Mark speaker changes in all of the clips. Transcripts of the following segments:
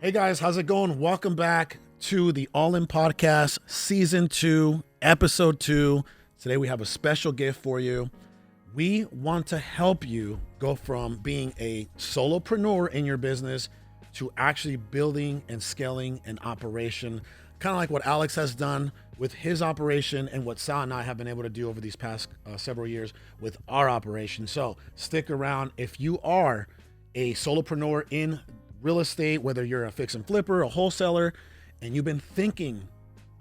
Speaker 1: Hey guys, how's it going? Welcome back to the All In Podcast, Season 2, Episode 2. Today we have a special gift for you. We want to help you go from being a solopreneur in your business to actually building and scaling an operation, kind of like what Alex has done with his operation and what Sal and I have been able to do over these past several years with our operation. So stick around. If you are a solopreneur in real estate, whether you're a fix and flipper, a wholesaler, and you've been thinking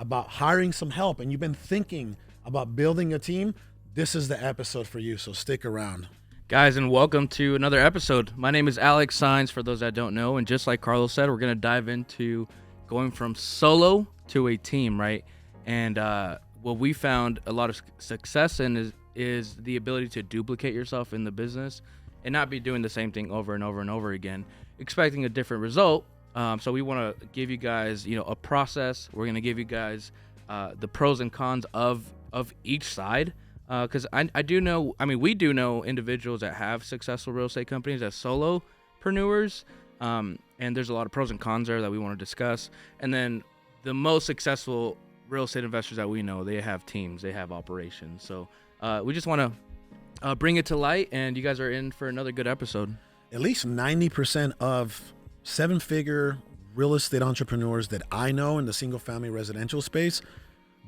Speaker 1: about hiring some help and you've been thinking about building a team, this is the episode for you. So stick around.
Speaker 2: Guys, and welcome to another episode. My name is Alex Saenz, for those that don't know, and just like Carlos said, we're going to dive into going from solo to a team, right? And what we found a lot of success in is the ability to duplicate yourself in the business and not be doing the same thing over and over and over again, expecting a different result. So we want to give you guys, a process. We're going to give you guys the pros and cons of each side. Because I do know, we do know individuals that have successful real estate companies as solopreneurs. And there's a lot of pros and cons there that we want to discuss. And then the most successful real estate investors that we know, they have teams, they have operations. So we just want to bring it to light, and you guys are in for another good episode.
Speaker 1: At least 90% of seven-figure real estate entrepreneurs that I know in the single-family residential space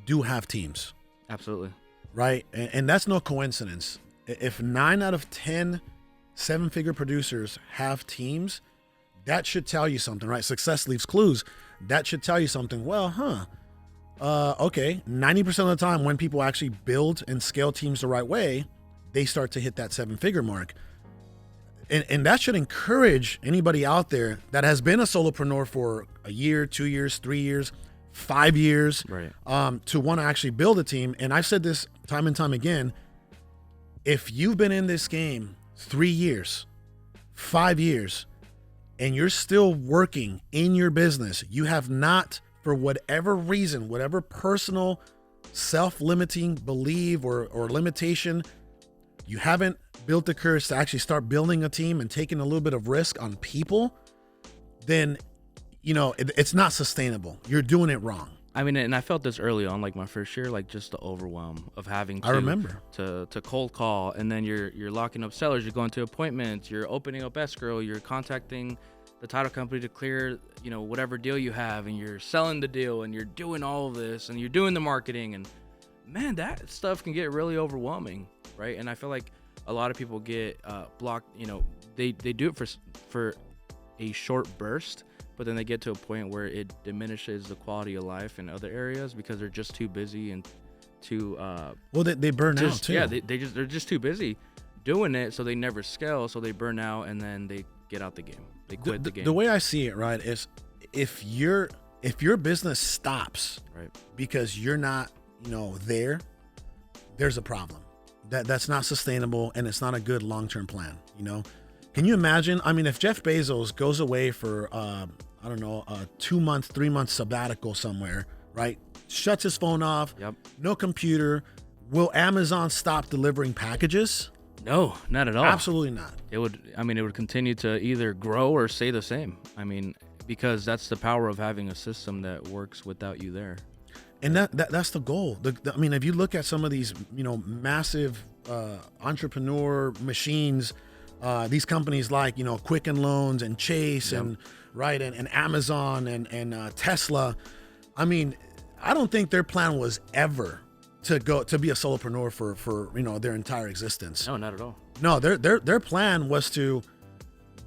Speaker 1: do have teams.
Speaker 2: Absolutely.
Speaker 1: Right? And that's no coincidence. If 9 out of 10 seven-figure producers have teams, that should tell you something, right? Success leaves clues. That should tell you something. Well, okay, 90% of the time when people actually build and scale teams the right way, they start to hit that seven-figure mark. And that should encourage anybody out there that has been a solopreneur for a year, 2 years, 3 years, 5 years,
Speaker 2: right,
Speaker 1: to want to actually build a team. And I've said this time and time again, if you've been in this game 3 years, 5 years, and you're still working in your business, you have not, for whatever reason, whatever personal self-limiting belief or limitation, you haven't built the courage to actually start building a team and taking a little bit of risk on people, then, it's not sustainable. You're doing it wrong.
Speaker 2: And I felt this early on, like my first year, like just the overwhelm of having to,
Speaker 1: I remember,
Speaker 2: to cold call, and then you're locking up sellers, you're going to appointments, you're opening up escrow, you're contacting the title company to clear, whatever deal you have, and you're selling the deal, and you're doing all of this, and you're doing the marketing, and man, that stuff can get really overwhelming, right? And I feel like a lot of people get blocked. They do it for a short burst, but then they get to a point where it diminishes the quality of life in other areas because they're just too busy and too
Speaker 1: they burn out too.
Speaker 2: Yeah, they're just too busy doing it, so they never scale, so they burn out, and then they get out the game. They quit the game.
Speaker 1: The way I see it, right, is if your business stops, right, because you're not there's a problem. That's not sustainable, and it's not a good long-term plan. Can you imagine? If Jeff Bezos goes away for a 2-month, 3-month sabbatical somewhere, right? Shuts his phone off.
Speaker 2: Yep.
Speaker 1: No computer. Will Amazon stop delivering packages?
Speaker 2: No, not at all.
Speaker 1: Absolutely not.
Speaker 2: It would continue to either grow or stay the same. Because that's the power of having a system that works without you there.
Speaker 1: And that's the goal. If you look at some of these, massive entrepreneur machines, these companies like, Quicken Loans and Chase,
Speaker 2: yep,
Speaker 1: and Amazon and Tesla. I don't think their plan was ever to be a solopreneur for their entire existence.
Speaker 2: No, not at all.
Speaker 1: No, their plan was to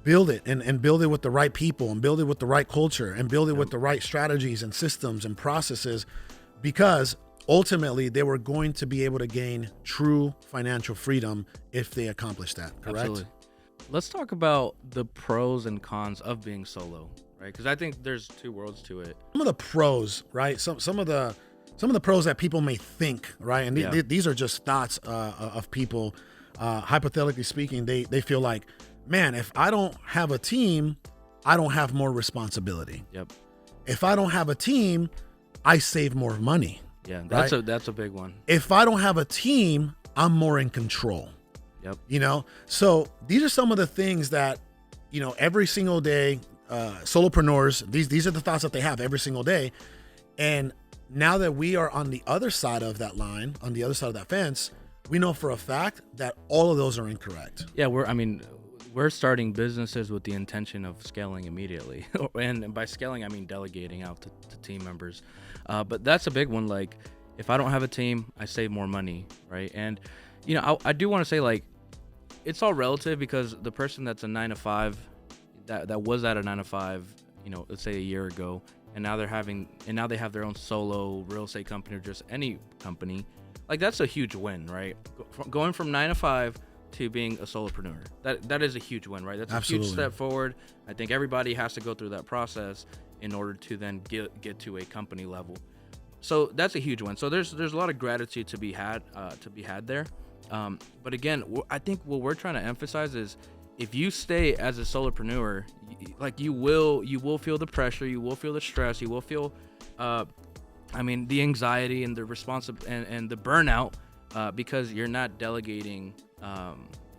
Speaker 1: build it and build it with the right people and build it with the right culture and build it, yep, with the right strategies and systems and processes, because ultimately they were going to be able to gain true financial freedom if they accomplished that. Correct?
Speaker 2: Absolutely. Let's talk about the pros and cons of being solo, right? Because I think there's two worlds to it.
Speaker 1: Some of the pros, right? Some of the pros that people may think, right? And these are just thoughts of people. Hypothetically speaking, they feel like, man, if I don't have a team, I don't have more responsibility.
Speaker 2: Yep.
Speaker 1: If I don't have a team, I save more money.
Speaker 2: Yeah,
Speaker 1: right?
Speaker 2: that's a big one.
Speaker 1: If I don't have a team, I'm more in control.
Speaker 2: Yep.
Speaker 1: So these are some of the things that, every single day solopreneurs, these are the thoughts that they have every single day. And now that we are on the other side of that line, on the other side of that fence, we know for a fact that all of those are incorrect.
Speaker 2: Yeah, we're starting businesses with the intention of scaling immediately. And by scaling, I mean delegating out to team members. But that's a big one. Like, if I don't have a team, I save more money, right? And, I do want to say, like, it's all relative, because the person that's a 9-to-5, that was at a 9-to-5, let's say a year ago, and now they have their own solo real estate company or just any company, like, that's a huge win, right? Going from 9-to-5 to being a solopreneur, that is a huge win, right? That's
Speaker 1: Absolutely.
Speaker 2: a huge step forward. I think everybody has to go through that process in order to then get to a company level. So that's a huge one. So there's a lot of gratitude to be had there. But again, I think what we're trying to emphasize is, if you stay as a solopreneur, like, you will feel the pressure, you will feel the stress, you will feel, the anxiety and the and the burnout, because you're not delegating.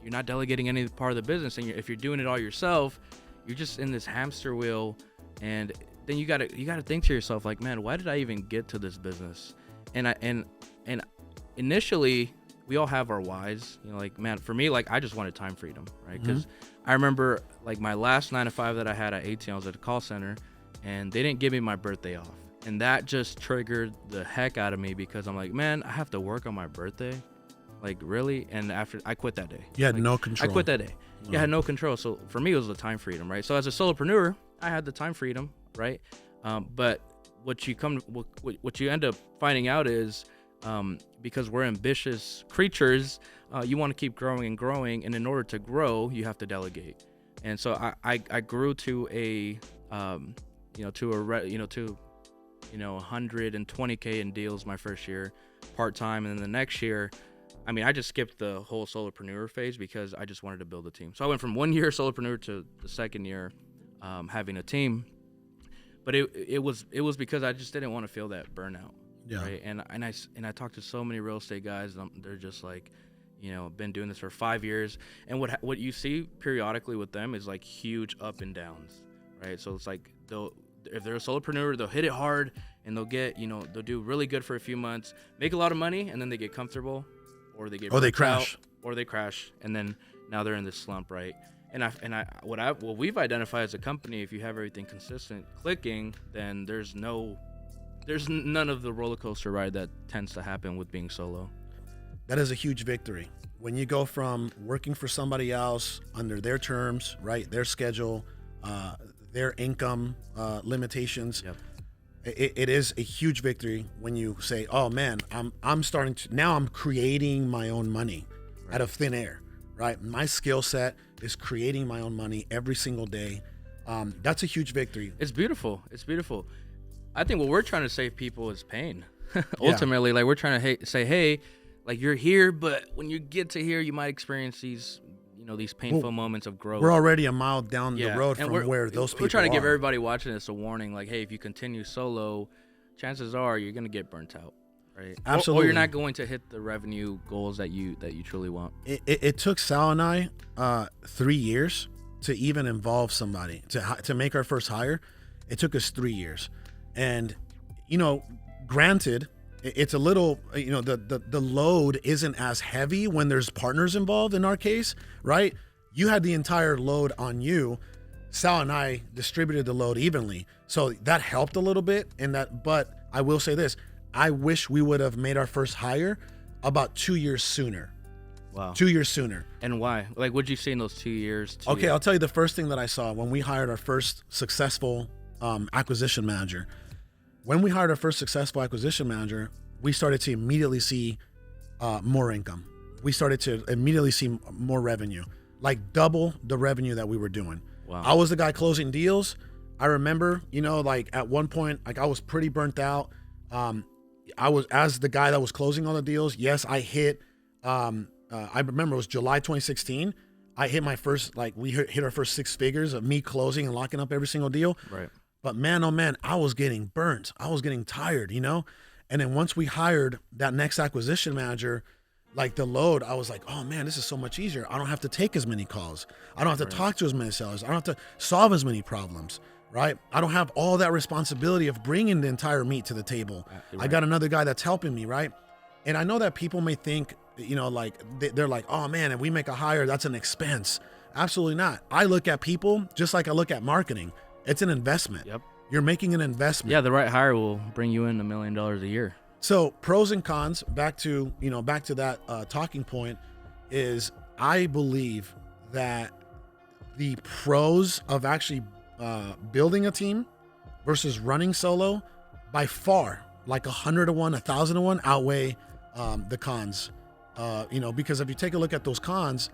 Speaker 2: You're not delegating any part of the business, and if you're doing it all yourself, you're just in this hamster wheel. And then you gotta think to yourself, like, man, why did I even get to this business? And initially, we all have our whys. Like, man, for me, like, I just wanted time freedom, right? Because I remember, like, my last 9-to-5 that I had at 18, I was at a call center, and they didn't give me my birthday off, and that just triggered the heck out of me, because I'm like, man, I have to work on my birthday. Like, really? And after, I quit that day.
Speaker 1: You had no control.
Speaker 2: I quit that day. No. Yeah, I had no control. So for me, it was the time freedom, right? So as a solopreneur, I had the time freedom, right? But what you end up finding out is, because we're ambitious creatures, you want to keep growing and growing, and in order to grow, you have to delegate. And so I grew to a 120K in deals my first year, part-time, and then the next year, I just skipped the whole solopreneur phase because I just wanted to build a team. So I went from 1 year solopreneur to the second year having a team. But it was because I just didn't want to feel that burnout. Yeah. Right. And I talked to so many real estate guys. They're just like, been doing this for 5 years. And what you see periodically with them is, like, huge up and downs. Right. So it's like, if they're a solopreneur, they'll hit it hard, and they'll get, they'll do really good for a few months, make a lot of money, and then they get comfortable. Or they
Speaker 1: crash.
Speaker 2: And then now they're in this slump, right? What we've identified as a company, if you have everything consistent clicking, then there's none of the roller coaster ride that tends to happen with being solo.
Speaker 1: That is a huge victory. When you go from working for somebody else under their terms, right, their schedule, their income limitations. Yep. It is a huge victory when you say, "Oh man, I'm creating my own money out of thin air." Right, my skill set is creating my own money every single day. That's a huge victory.
Speaker 2: It's beautiful. I think what we're trying to save people is pain. Ultimately, like, we're trying to say, hey, like, you're here, but when you get to here, you might experience these painful moments of growth.
Speaker 1: We're already a mile down the road from where those people are.
Speaker 2: We're trying to give everybody watching this a warning, like, hey, if you continue solo, chances are you're going to get burnt out, right?
Speaker 1: Absolutely.
Speaker 2: Or you're not going to hit the revenue goals that you truly want.
Speaker 1: It took Sal and I 3 years to even involve somebody, to make our first hire. It took us 3 years. And, granted, it's a little, the load isn't as heavy when there's partners involved in our case, right? You had the entire load on you. Sal and I distributed the load evenly. So that helped a little bit but I will say this, I wish we would have made our first hire about 2 years sooner.
Speaker 2: Wow.
Speaker 1: 2 years sooner.
Speaker 2: And why? Like, what'd you see in those 2 years?
Speaker 1: Okay, I'll tell you the first thing that I saw when we hired our first successful acquisition manager. When we hired our first successful acquisition manager, we started to immediately see more income. We started to immediately see more revenue, like double the revenue that we were doing.
Speaker 2: Wow.
Speaker 1: I was the guy closing deals. I remember, like, at one point, like, I was pretty burnt out. I was, as the guy that was closing all the deals, yes, I hit, I remember it was July 2016. I hit my first, like, we hit our first 6 figures of me closing and locking up every single deal.
Speaker 2: Right.
Speaker 1: But man, oh man, I was getting burnt. I was getting tired, And then once we hired that next acquisition manager, like the load, I was like, oh man, this is so much easier. I don't have to take as many calls. I don't have to talk to as many sellers. I don't have to solve as many problems, right? I don't have all that responsibility of bringing the entire meat to the table. Right. I got another guy that's helping me, right? And I know that people may think, like they're like, oh man, if we make a hire, that's an expense. Absolutely not. I look at people just like I look at marketing. It's an investment.
Speaker 2: Yep.
Speaker 1: You're making an investment.
Speaker 2: Yeah, the right hire will bring you in $1 million a year.
Speaker 1: So pros and cons, back to that talking point, is I believe that the pros of actually building a team versus running solo by far, like 100 to 1, 1,000 to 1 outweigh the cons. Because if you take a look at those cons,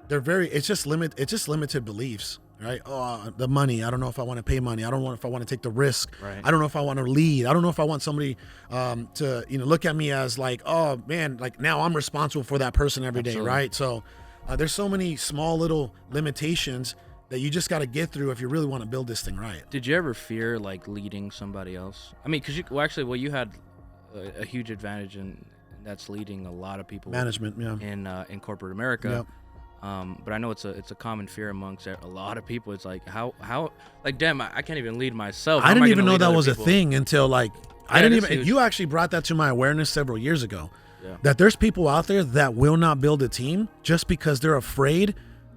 Speaker 1: it's just limited beliefs. Right? Oh, the money. I don't know if I want to pay money. I don't know if I want to take the risk.
Speaker 2: Right.
Speaker 1: I don't know if I want to lead. I don't know if I want somebody to look at me as like, oh man, like now I'm responsible for that person every day, right? So there's so many small little limitations that you just got to get through if you really want to build this thing right.
Speaker 2: Did you ever fear like leading somebody else? I mean, because you had a huge advantage in that's leading a lot of people.
Speaker 1: Management, yeah.
Speaker 2: In corporate America.
Speaker 1: Yep.
Speaker 2: But I know it's a common fear amongst a lot of people. It's like how like damn, I can't even lead myself.
Speaker 1: I didn't even know that was
Speaker 2: people?
Speaker 1: A thing until like I didn't even. Huge. You actually brought that to my awareness several years ago. Yeah. That there's people out there that will not build a team just because they're afraid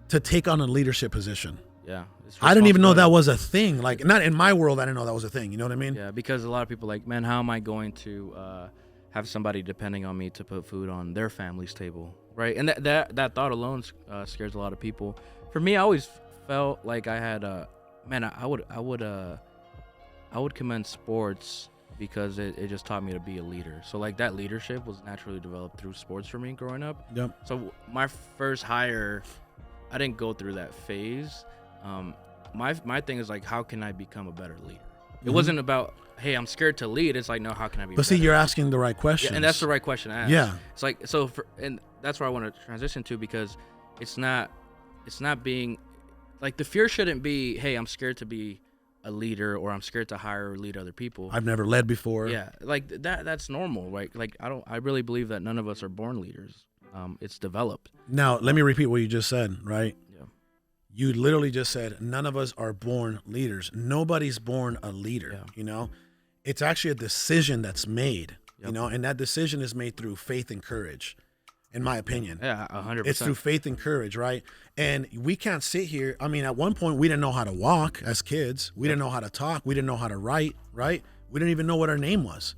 Speaker 1: to take on a leadership position.
Speaker 2: Yeah.
Speaker 1: I didn't even know that was a thing. Like not in my world, I didn't know that was a thing. You know what I mean?
Speaker 2: Yeah, because a lot of people like, man, how am I going to have somebody depending on me to put food on their family's table? Right, and that thought alone scares a lot of people. For me, I always felt like I had I would commend sports because it just taught me to be a leader. So like that leadership was naturally developed through sports for me growing up.
Speaker 1: Yep.
Speaker 2: So my first hire, I didn't go through that phase. My thing is like, how can I become a better leader? It wasn't about, hey, I'm scared to lead. It's like, no, how can I be?
Speaker 1: But see, you're asking the right question.
Speaker 2: Yeah, and that's the right question to ask.
Speaker 1: Yeah.
Speaker 2: It's like and that's where I want to transition to, because it's not being like, the fear shouldn't be, hey, I'm scared to be a leader, or I'm scared to hire or lead other people.
Speaker 1: I've never led before.
Speaker 2: Yeah, like that's normal, right? Like I really believe that none of us are born leaders. It's developed.
Speaker 1: Now, let me repeat what you just said, right?
Speaker 2: Yeah.
Speaker 1: You literally just said none of us are born leaders. Nobody's born a leader, It's actually a decision that's made, and that decision is made through faith and courage, in my opinion.
Speaker 2: Yeah, 100%.
Speaker 1: It's through faith and courage, right? And we can't sit here. I mean, at one point, we didn't know how to walk as kids. We didn't know how to talk. We didn't know how to write, right? We didn't even know what our name was,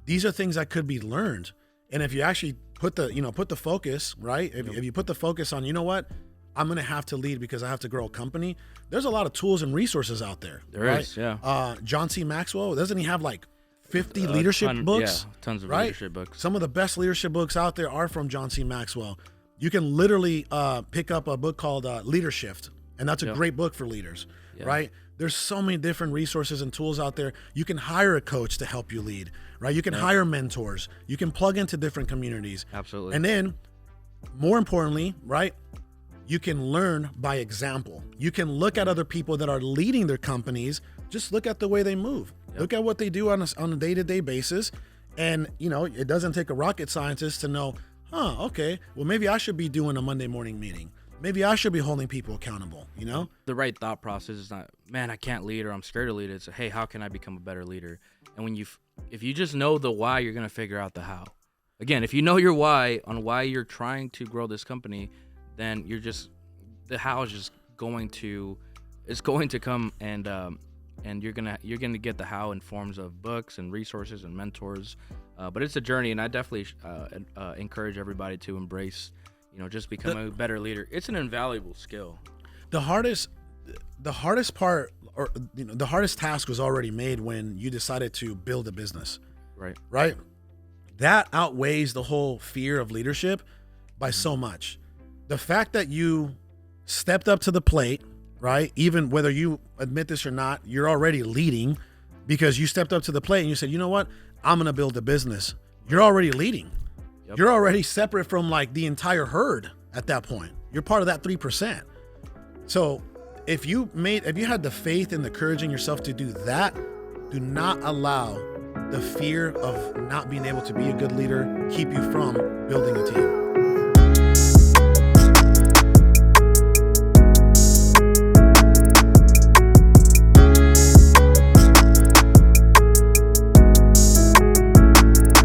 Speaker 1: These are things that could be learned. And if you actually put the focus, right? If you put the focus on, you know what? I'm going to have to lead because I have to grow a company. There's a lot of tools and resources out there.
Speaker 2: There is, yeah.
Speaker 1: John C. Maxwell, doesn't he have like 50 leadership books?
Speaker 2: Yeah, tons of
Speaker 1: right?
Speaker 2: leadership books.
Speaker 1: Some of the best leadership books out there are from John C. Maxwell. You can literally pick up a book called Leadership, and that's a great book for leaders, right? There's so many different resources and tools out there. You can hire a coach to help you lead, right? You can hire mentors. You can plug into different communities.
Speaker 2: Absolutely.
Speaker 1: And then, more importantly, right, you can learn by example. You can look at other people that are leading their companies. Just look at the way they move. Look at what they do on a day-to-day basis. And, it doesn't take a rocket scientist to know, okay, well, maybe I should be doing a Monday morning meeting. Maybe I should be holding people accountable,
Speaker 2: The right thought process is not, man, I can't lead, or I'm scared to lead. It's, hey, how can I become a better leader? And if you just know the why, you're going to figure out the how. Again, if you know your why on why you're trying to grow this company, then the how is just going to come, and you're gonna get the how in forms of books and resources and mentors. But it's a journey, and I definitely encourage everybody to embrace, just become a better leader. It's an invaluable skill.
Speaker 1: The hardest part, or the hardest task was already made when you decided to build a business. Right. That outweighs the whole fear of leadership by so much. The fact that you stepped up to the plate, right? Even whether you admit this or not, you're already leading because you stepped up to the plate and you said, you know what? I'm going to build a business. You're already leading. Yep. You're already separate from like the entire herd at that point. You're part of that 3%. So if you had the faith and the courage in yourself to do that, do not allow the fear of not being able to be a good leader keep you from building a team.